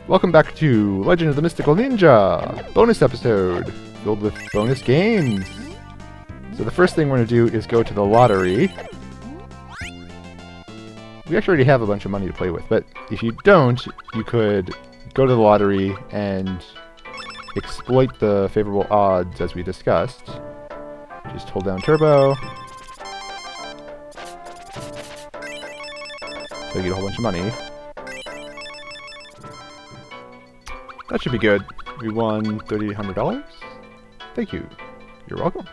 Welcome back to Legend of the Mystical Ninja! Bonus episode, filled with bonus games! So the first thing we're going to do is go to the lottery. We actually already have a bunch of money to play with, but if you don't, you could go to the lottery and exploit the favorable odds as we discussed. Just hold down turbo. So you get a whole bunch of money. That should be good. We won $3,800. Thank you. You're welcome.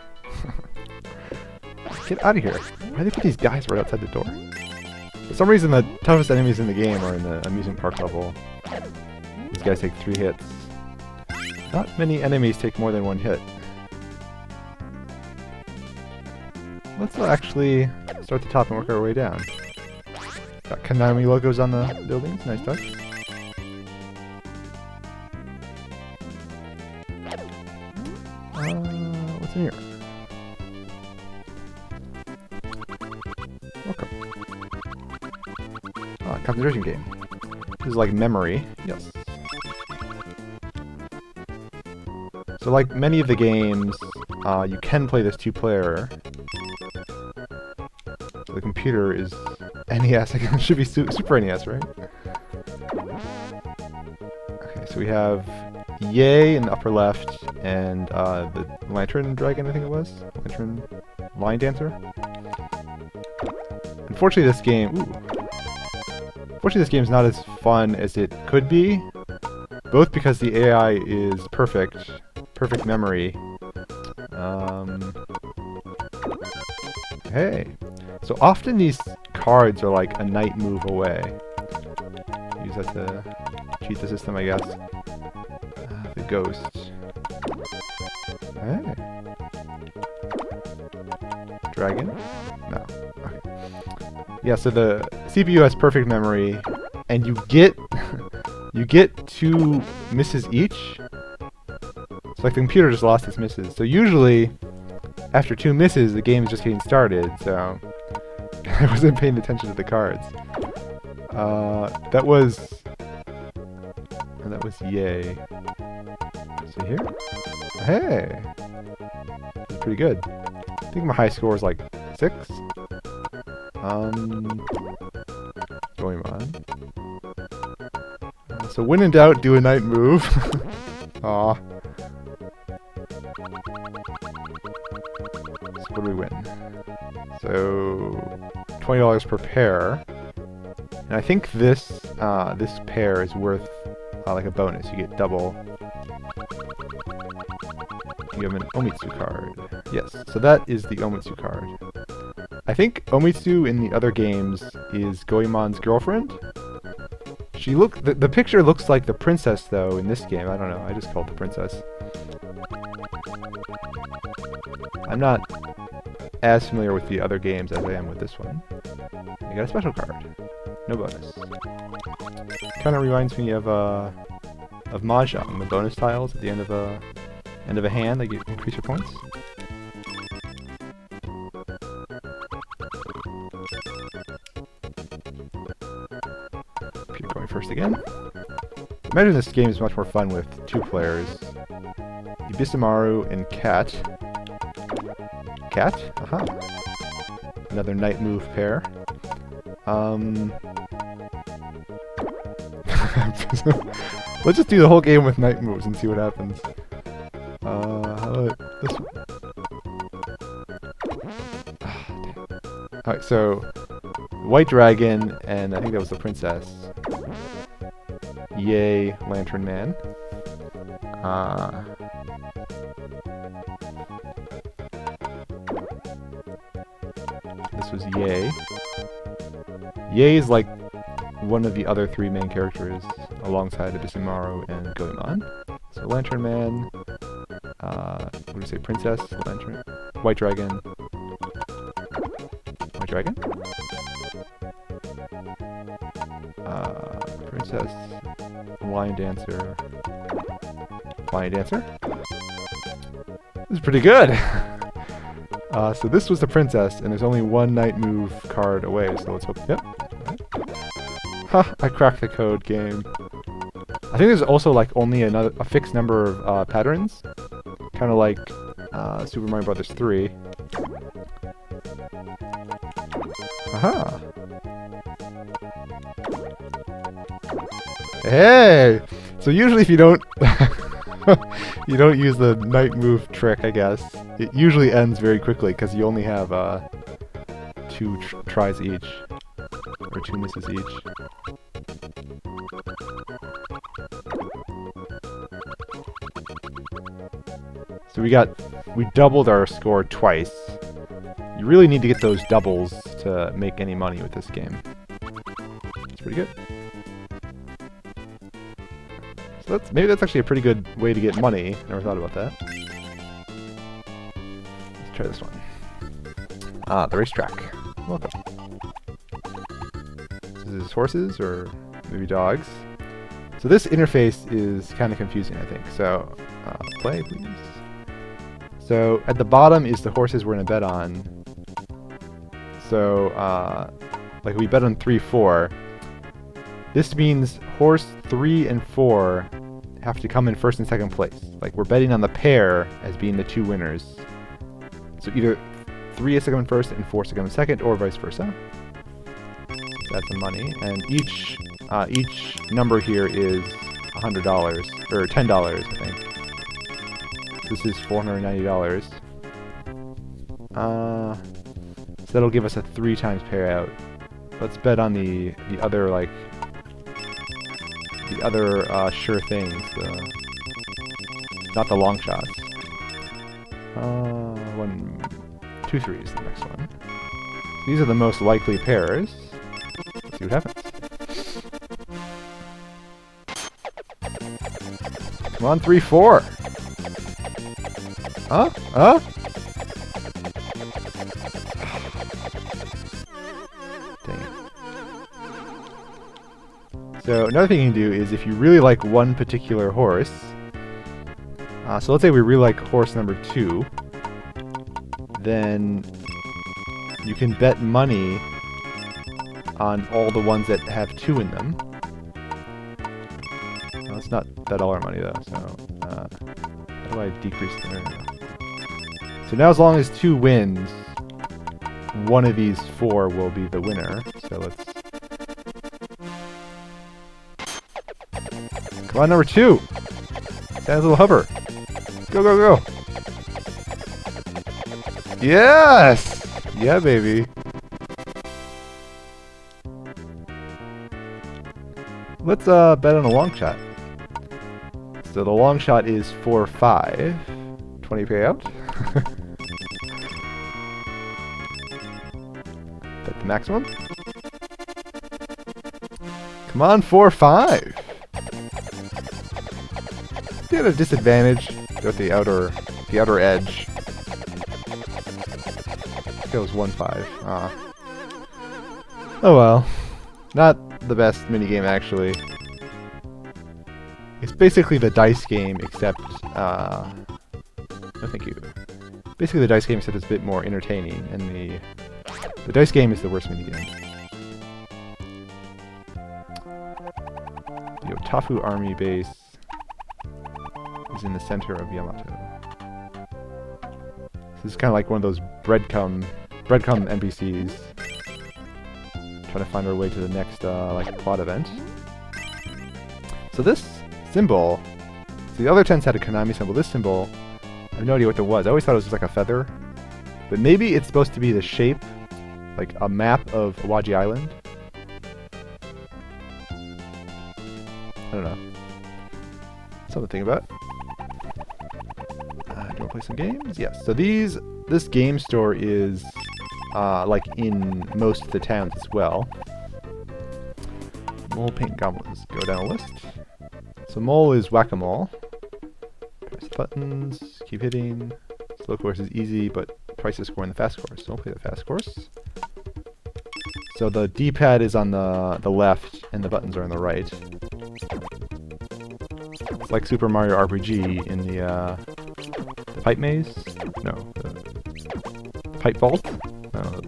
Get out of here. Why do they put these guys right outside the door? For some reason, the toughest enemies in the game are in the Amusement Park level. These guys take 3 hits. Not many enemies take more than 1 hit. Let's actually start at the top and work our way down. Got Konami logos on the buildings. Nice touch. What's in here? Welcome. Ah, concentration game. This is like memory. Yes. So like many of the games, you can play this 2-player. The computer is NES. It should be Super NES, right? Okay, so we have Yay in the upper left, and the Lantern Dragon, I think it was? Lantern Line Dancer? Unfortunately this game... Unfortunately this game is not as fun as it could be, both because the AI is perfect memory. Hey! So often these cards are like a night move away. Use that to cheat the system, I guess. The ghost. Hey. Dragon? No. Okay. Yeah, so the CPU has perfect memory, and you get you get 2 misses each. It's like the computer just lost its misses. So usually, after 2 misses, the game is just getting started. So I wasn't paying attention to the cards. That was Yay. See here? Hey! That's pretty good. I think my high score is like 6. Going on. So when in doubt, do a night move. Aw. So what do we win? So $20 per pair. And I think this this pair is worth like a bonus. You get double. You have an Omitsu card. Yes, so that is the Omitsu card. I think Omitsu in the other games is Goemon's girlfriend. The picture looks like the princess though in this game. I don't know. I just called the princess. I'm not as familiar with the other games as I am with this one. I got a special card. No bonus. Kind of reminds me of Mahjong, the bonus tiles at the end of a hand that increase your points. Keep going first again. Imagine this game is much more fun with 2 players. Ibisamaru and Cat. Cat? Aha. Another night move pair. Let's just do the whole game with night moves and see what happens. How about this one? Alright, so White Dragon, and I think that was the princess. Yay, Lantern Man. This was Yay. Yay is like one of the other 3 main characters alongside Ibisamaru and Goemon. So Lantern Man, what do we say, Princess, Lantern, White Dragon, White Dragon? Princess, Lion Dancer, Lion Dancer? This is pretty good! So this was the princess, and there's only 1 night move card away, so let's hope, yep. Ha! I cracked the code, game. I think there's also like only a fixed number of patterns, kind of like Super Mario Brothers 3. Aha! Hey! So usually if you don't you don't use the night move trick, I guess, it usually ends very quickly because you only have 2 tries each, or 2 misses each. So we doubled our score twice. You really need to get those doubles to make any money with this game. It's pretty good. So maybe that's actually a pretty good way to get money. Never thought about that. Let's try this one. Ah, the racetrack. Welcome. Is this horses or maybe dogs? So this interface is kind of confusing, I think. So, play, please. So at the bottom is the horses we're going to bet on. So, like we bet on 3, 4. This means horse 3 and 4 have to come in first and second place. Like we're betting on the pair as being the 2 winners. So either 3 is to come in first and 4 is to come in second, or vice versa. That's some money, and each number here is $100 or $10, I think. This is $490. So that'll give us a 3 times payout. Let's bet on the other like the other sure things. Not the long shots. 1, 2, 3 is the next one. These are the most likely pairs. Let's see what happens. Come on, 3, 4. Huh? Huh? Dang it. So another thing you can do is if you really like one particular horse, so let's say we really like horse number 2, then you can bet money on all the ones that have 2 in them. Well, it's not that all our money though, so how do I decrease the... So now as long as 2 wins, one of these 4 will be the winner. So let's... Come on, number 2! Stand a little hover. Go, go, go! Yes! Yeah, baby. Let's bet on a long shot. So the long shot is 4, 5. 20 payout. Bet the maximum. Come on, 4, 5. Get a disadvantage. Go with the outer edge. It goes 1, 5. Oh well. Not the best minigame actually. It's basically the dice game except no thank you. Basically the dice game except it's a bit more entertaining, and the dice game is the worst minigame. The Otafu army base is in the center of Yamato. This is kind of like one of those breadcrumb NPCs. Trying to find our way to the next like plot event. So this symbol, so the other tents had a Konami symbol. This symbol, I have no idea what it was. I always thought it was just like a feather, but maybe it's supposed to be the shape, like a map of Awaji Island. I don't know. Something to think about. Do you want to play some games? Yes. So this game store is like in most of the towns as well. Mole paint goblins. Go down a list. So mole is whack-a-mole. Press buttons, keep hitting. Slow course is easy, but twice the score in the fast course. So don't play the fast course. So the D-pad is on the left, and the buttons are on the right. It's like Super Mario RPG in the pipe maze? No, the pipe vault?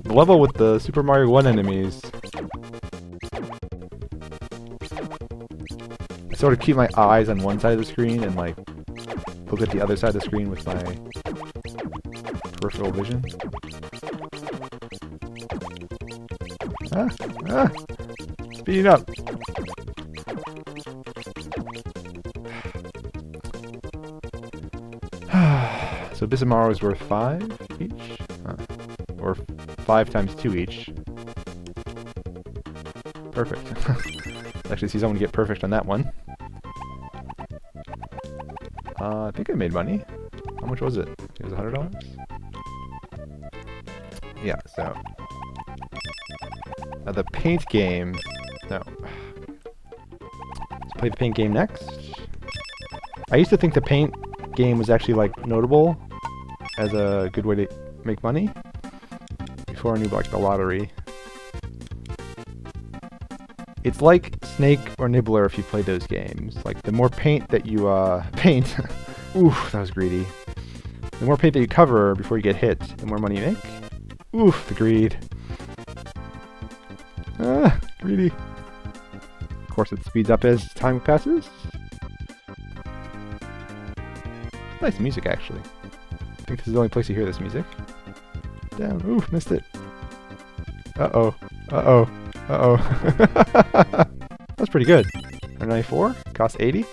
The level with the Super Mario 1 enemies. sort of keep my eyes on one side of the screen and like look at the other side of the screen with my peripheral vision. Speeding up. So Bissamaro is worth 5 each? Or 5 times 2 each. Perfect. Actually see someone get perfect on that one. I think I made money. How much was it? It was $100? Yeah, so... Now the paint game... No. Let's play the paint game next. I used to think the paint game was actually, like, notable as a good way to make money before I knew about, like, the lottery. It's like Snake or Nibbler if you play those games. Like, the more paint that you, paint... Oof, that was greedy. The more paint that you cover before you get hit, the more money you make. Oof, the greed. Ah, greedy. Of course, it speeds up as time passes. Nice music, actually. I think this is the only place you hear this music. Down. Oof, missed it. Uh-oh. Uh-oh. Uh-oh. That's pretty good. 94, costs 80.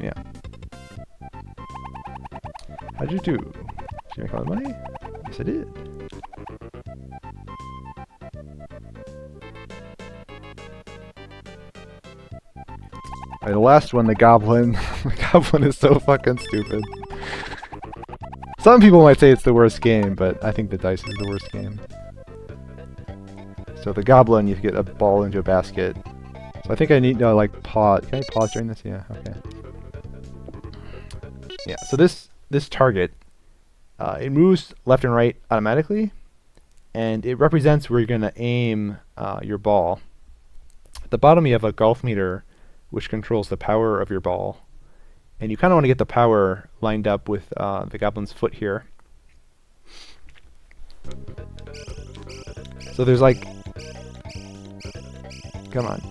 Yeah. How'd you do? Did you make a lot of money? Yes, I did. Alright, the last one, the Goblin. The Goblin is so fucking stupid. Some people might say it's the worst game, but I think the dice is the worst game. So the Goblin, you get a ball into a basket. So I think I need to, like, pause. Can I pause during this? Yeah, okay. Yeah, so this target, it moves left and right automatically, and it represents where you're going to aim your ball. At the bottom you have a golf meter, which controls the power of your ball. And you kind of want to get the power lined up with the Goblin's foot here. So there's like... Come on.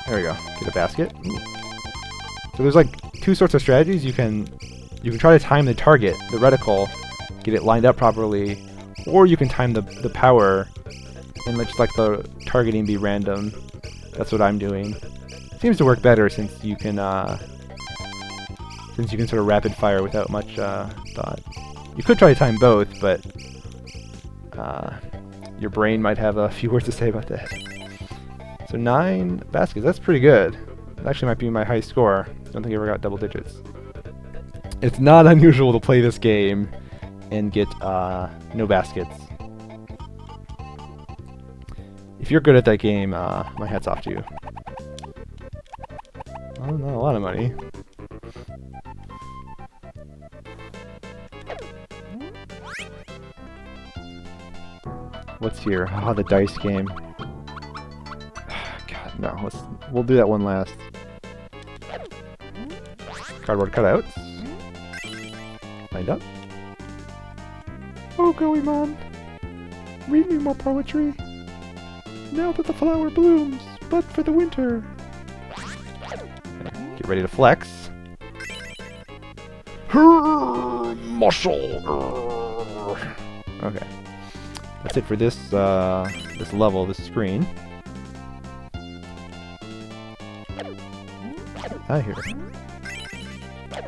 There we go. Get a basket. Ooh. So there's like two sorts of strategies. You can try to time the target, the reticle, get it lined up properly, or you can time the power and let just like the targeting be random. That's what I'm doing. Seems to work better since you can sort of rapid fire without much thought. You could try to time both, but your brain might have a few words to say about that. So 9 baskets, that's pretty good. That actually might be my high score. Don't think I ever got double digits. It's not unusual to play this game and get no baskets. If you're good at that game, my hat's off to you. Oh, not a lot of money. What's here? Ah, the dice game. God, no. We'll do that one last. Cardboard cutouts. Lined up. Oh, Goemon, read me more poetry. Now that the flower blooms, but for the winter. Get ready to flex. Muscle. Okay, that's it for this this level, this screen. Out of here.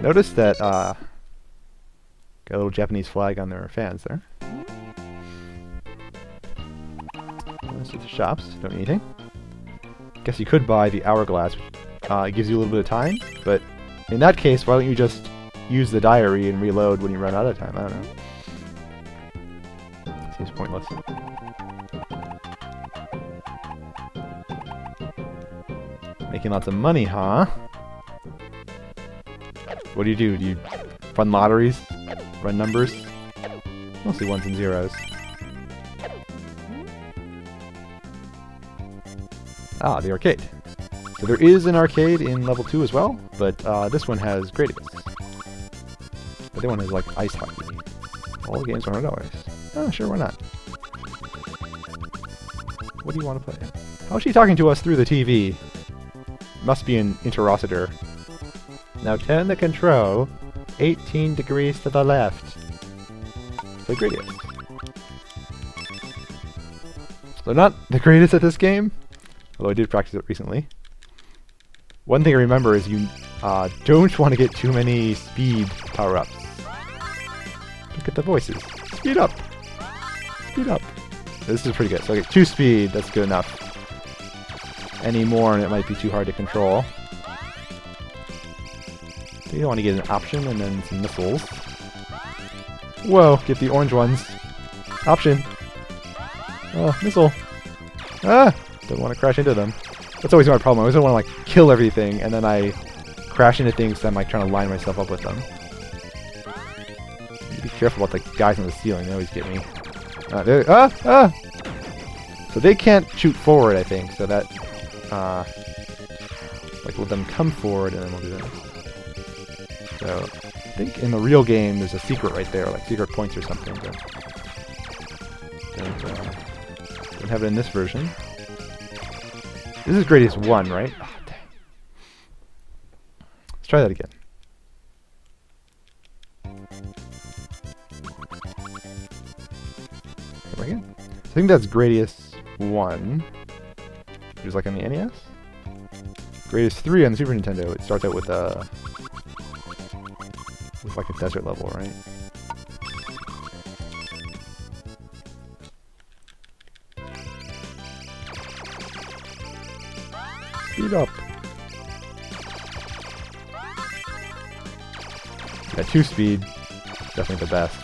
Notice that got a little Japanese flag on their fans there. Let's do the shops. Don't need anything. Guess you could buy the hourglass, which it gives you a little bit of time, but in that case, why don't you just use the diary and reload when you run out of time? I don't know. Seems pointless. Making lots of money, huh? What do? Do you run lotteries? Run numbers? Mostly ones and zeros. Ah, the arcade. So there is an arcade in level 2 as well, but this one has Gradius. The other one is like ice hockey. All the games are $100. Oh, sure, why not? What do you want to play? How is she talking to us through the TV? must be an interocitor. Now turn the control 18 degrees to the left. So Gradius. So not the greatest at this game, although I did practice it recently. One thing I remember is you don't want to get too many speed power-ups. Look at the voices. Speed up! Speed up! This is pretty good. So I get 2 speed, that's good enough. Any more and it might be too hard to control. So you don't want to get an option and then some missiles. Whoa, get the orange ones. Option. Oh, missile. Ah! Don't want to crash into them. That's always my problem. I always want to like kill everything and then I crash into things so I'm like trying to line myself up with them. Be careful about the guys on the ceiling, they always get me. So they can't shoot forward, I think, so that like let them come forward and then we'll do that. So I think in the real game there's a secret right there, like secret points or something, but don't have it in this version. This is Gradius 1, right? Oh, dang. Let's try that again. Again. I think that's Gradius 1, which is like on the NES. Gradius 3 on the Super Nintendo, it starts out with like a desert level, right? Speed up! Yeah, 2 speed, definitely the best.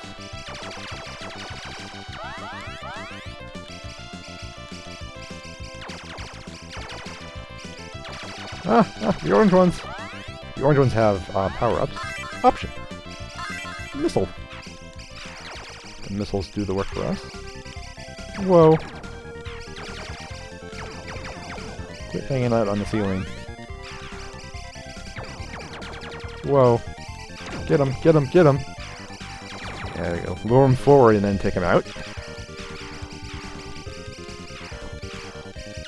The orange ones! The orange ones have power-ups. Option! Missile! The missiles do the work for us. Whoa! Quit hanging out on the ceiling. Whoa! Get him! Get him! Get him! There we go. Lure him forward and then take him out.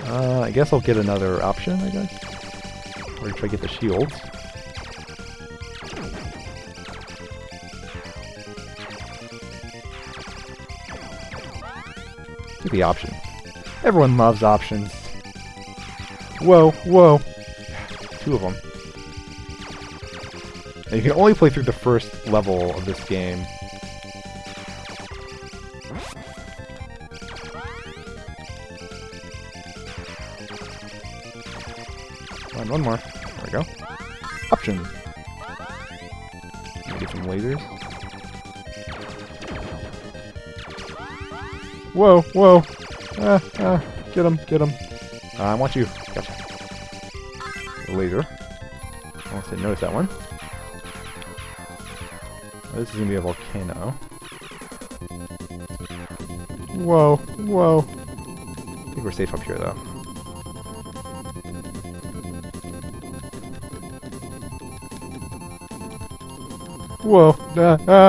I guess I'll get another option, I guess. Or try to get the shields. Get the option. Everyone loves options. Whoa, whoa. 2 of them. And you can only play through the first level of this game. One more. There we go. Option. Get some lasers. Whoa, whoa. Get him, get him. I want you. Gotcha. The laser. I want to notice that one. Oh, this is going to be a volcano. Whoa, whoa. I think we're safe up here, though. Whoa!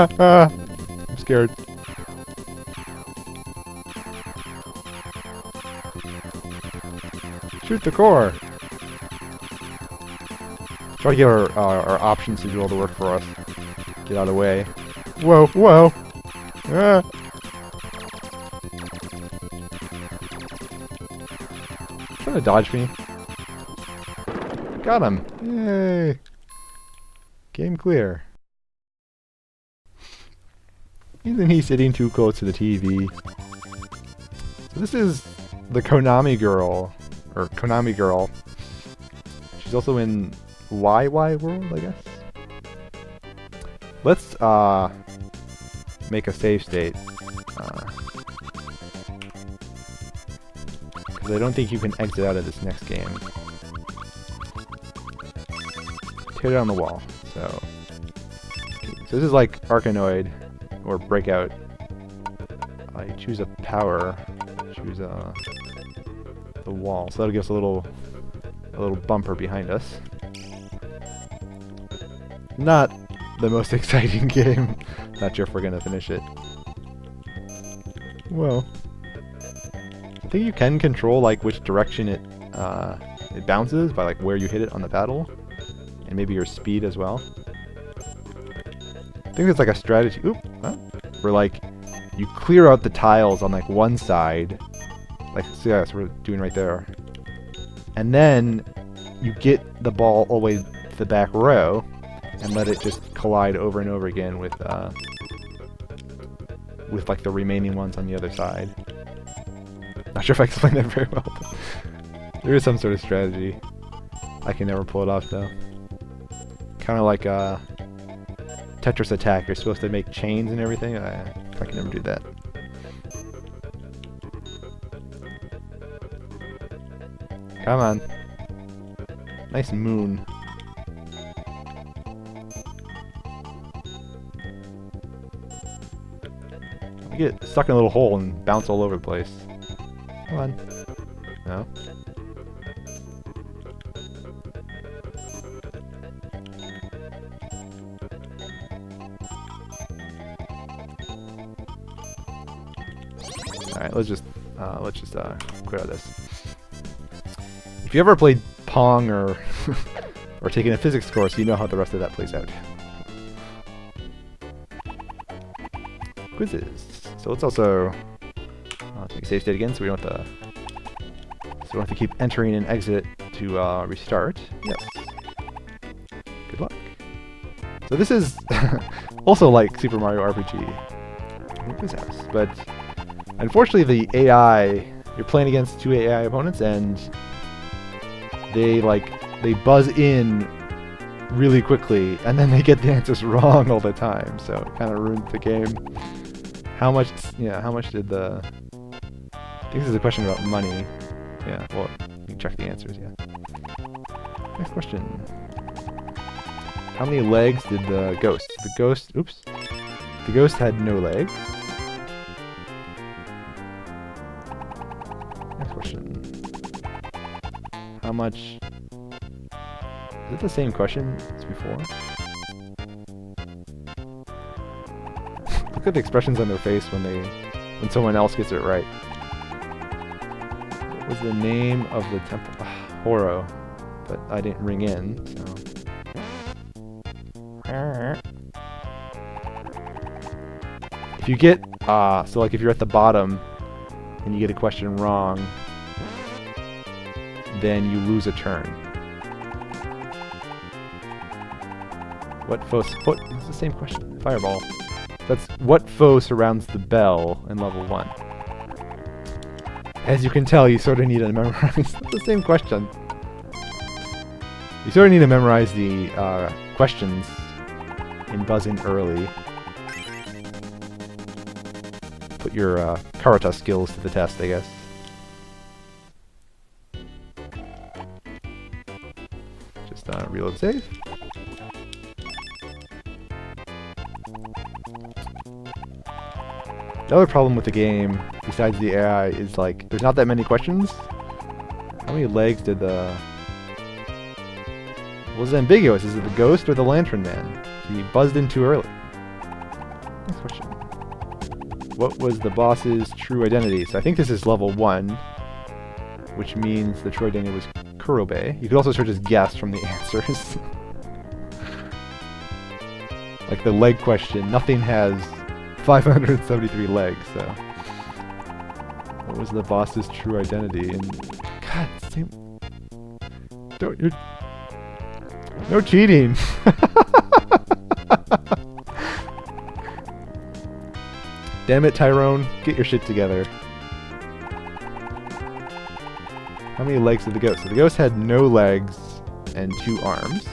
I'm scared. Shoot the core! Try to get our options to do all the work for us. Get out of the way. Whoa! Whoa! Ah! Trying to dodge me. Got him! Yay! Game clear. Isn't he sitting too close to the TV? So this is the Konami girl, or Konami girl. She's also in YY World, I guess. Let's make a save state. Because I don't think you can exit out of this next game. Tear down the wall. So this is like Arkanoid. Or breakout. I choose a power. Choose the wall. So that'll give us a little bumper behind us. Not the most exciting game. Not sure if we're gonna finish it. Whoa. I think you can control like which direction it it bounces by like where you hit it on the paddle, and maybe your speed as well. I think it's like a strategy. Oop, huh? Where like you clear out the tiles on like one side, like so yeah, that's what we're doing right there, and then you get the ball all the way to the back row, and let it just collide over and over again with like the remaining ones on the other side. Not sure if I explained that very well. There is some sort of strategy. I can never pull it off though. Kind of like Tetris Attack. You're supposed to make chains and everything. I can never do that. Come on. Nice moon. I get stuck in a little hole and bounce all over the place. Come on. No. Alright, let's just clear out this. If you ever played Pong or or taken a physics course, you know how the rest of that plays out. Quizzes. So let's also take a save state again, so we don't have to keep entering and exit to restart. Yes. Good luck. So this is also like Super Mario RPG Quiz House, but unfortunately the AI, you're playing against two AI opponents, and they buzz in really quickly, and then they get the answers wrong all the time, so it kind of ruins the game. How much did the... I think this is a question about money. Yeah, well, you can check the answers, yeah. Next question. How many legs did the ghost? The ghost had no legs. Next question. How much... Is it the same question as before? Look at the expressions on their face when someone else gets it right. What was the name of the temple? Horo. But I didn't ring in, so... If you get, so like if you're at the bottom and you get a question wrong, then you lose a turn. What foe? It's the same question. Fireball. That's what foe surrounds the bell in level 1. As you can tell, you sort of need to memorize. It's the same question. You sort of need to memorize the questions in buzzing early. Put your Karata skills to the test, I guess. Just reload save. The other problem with the game, besides the AI, is like there's not that many questions. How many legs did the... Well, it's ambiguous. Is it the ghost or the lantern man? So he buzzed in too early. Next question. What was the boss's true identity? So I think this is level 1, which means the true identity was Kurobe. You could also sort of just guess from the answers. Like the leg question, nothing has 573 legs, so... What was the boss's true identity? And... God, same... Don't, you're... No cheating! Damn it, Tyrone. Get your shit together. How many legs did the ghost? So the ghost had no legs and 2 arms.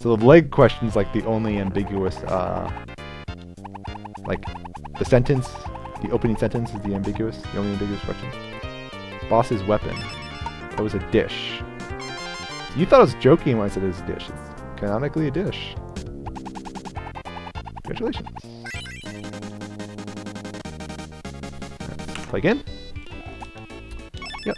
So the leg question's like the only ambiguous, like, the sentence, the opening sentence is the only ambiguous question. Boss's weapon. That was a dish. So you thought I was joking when I said it was a dish. It's canonically a dish. Congratulations. Let's play again. Yes.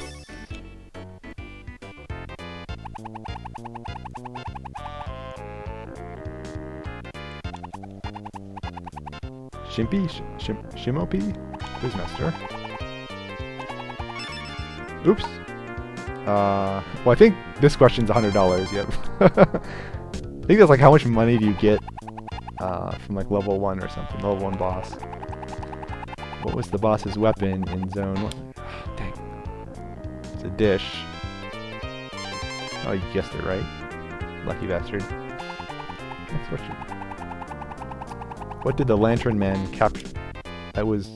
Shimopi? Quizmaster. Oops. Well, I think this question's $100. Yep. I think that's like how much money do you get from like level 1 or something, level 1 boss. What was the boss's weapon in zone 1? Oh, dang. It's a dish. Oh, you guessed it right. Lucky bastard. Next question. What did the Lantern Man capture? That was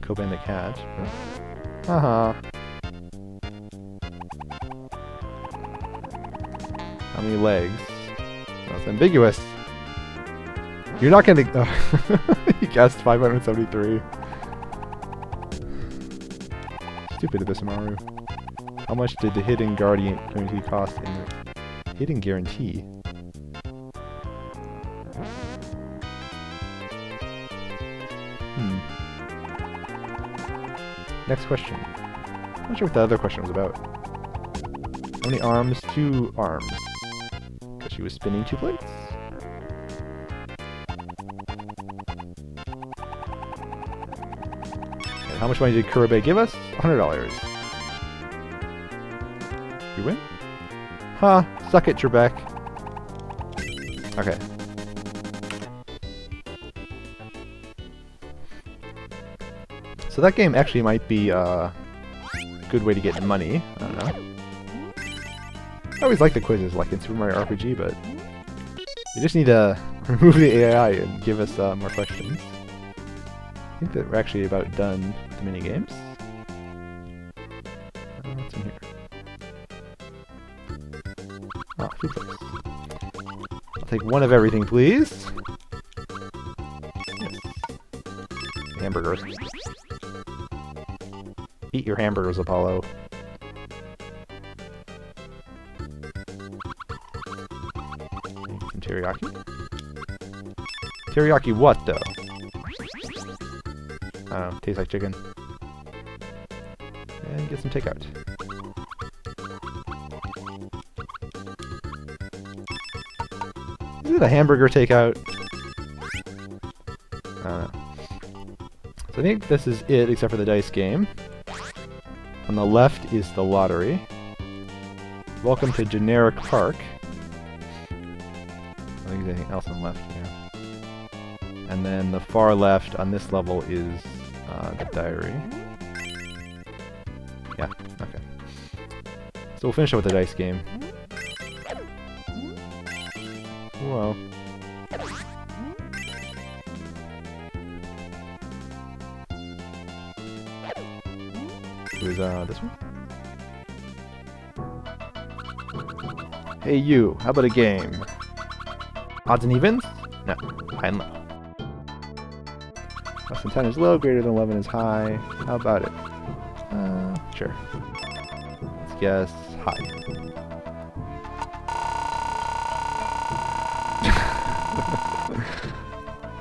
Coban the cat. Haha. How many legs? That's ambiguous. You're not gonna... You guessed 573. Stupid Abysmaru. How much did the hidden guarantee cost in the... Hidden guarantee? Next question. I'm not sure what the other question was about. How many arms? 2 arms. Because she was spinning 2 plates. And how much money did Kurobe give us? $100. You win? Huh. Suck it, Trebek. Okay. So that game actually might be a good way to get money. I don't know. I always like the quizzes, like in Super Mario RPG, but we just need to remove the AI and give us more questions. I think that we're actually about done with the minigames. What's in here? Oh, food clips. I'll take 1 of everything, please. Yes. Hamburgers. Eat your hamburgers, Apollo. Some teriyaki? Teriyaki what, though? I don't know, tastes like chicken. And get some takeout. Is it a hamburger takeout? I don't know. So I think this is it, except for the dice game. On the left is the lottery. Welcome to Generic Park. I think there's anything else on the left, yeah. And then the far left on this level is the diary. Yeah, okay. So we'll finish up with the dice game. Whoa. Who's this one? Hey you, how about a game? Odds and evens? No, high and low. Less than 10 is low, greater than 11 is high. How about it? Sure. Let's guess high.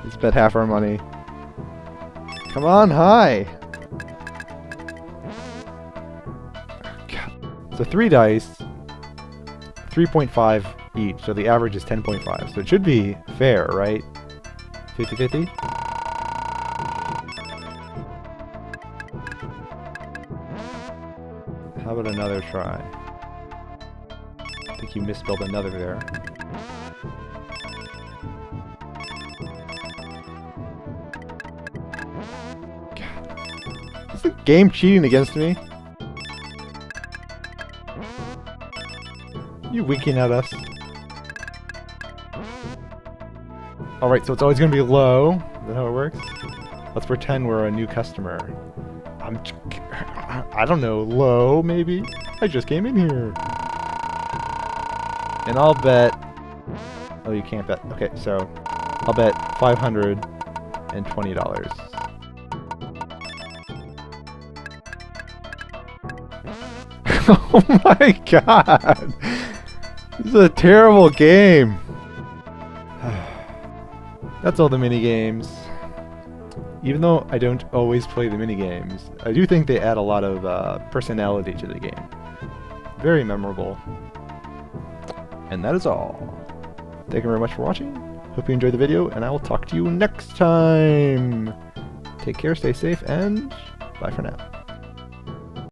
Let's bet half our money. Come on, high! So 3 dice, 3.5 each, so the average is 10.5. So it should be fair, right? 50-50? How about another try? I think you misspelled another there. God. Is the game cheating against me? You winking at us. Alright, so it's always going to be low. Is that how it works? Let's pretend we're a new customer. I don't know, low maybe? I just came in here. And I'll bet... Oh, you can't bet. Okay, so I'll bet $520. Oh my god! This is a terrible game! That's all the minigames. Even though I don't always play the minigames, I do think they add a lot of personality to the game. Very memorable. And that is all. Thank you very much for watching. Hope you enjoyed the video, and I will talk to you next time! Take care, stay safe, and bye for now.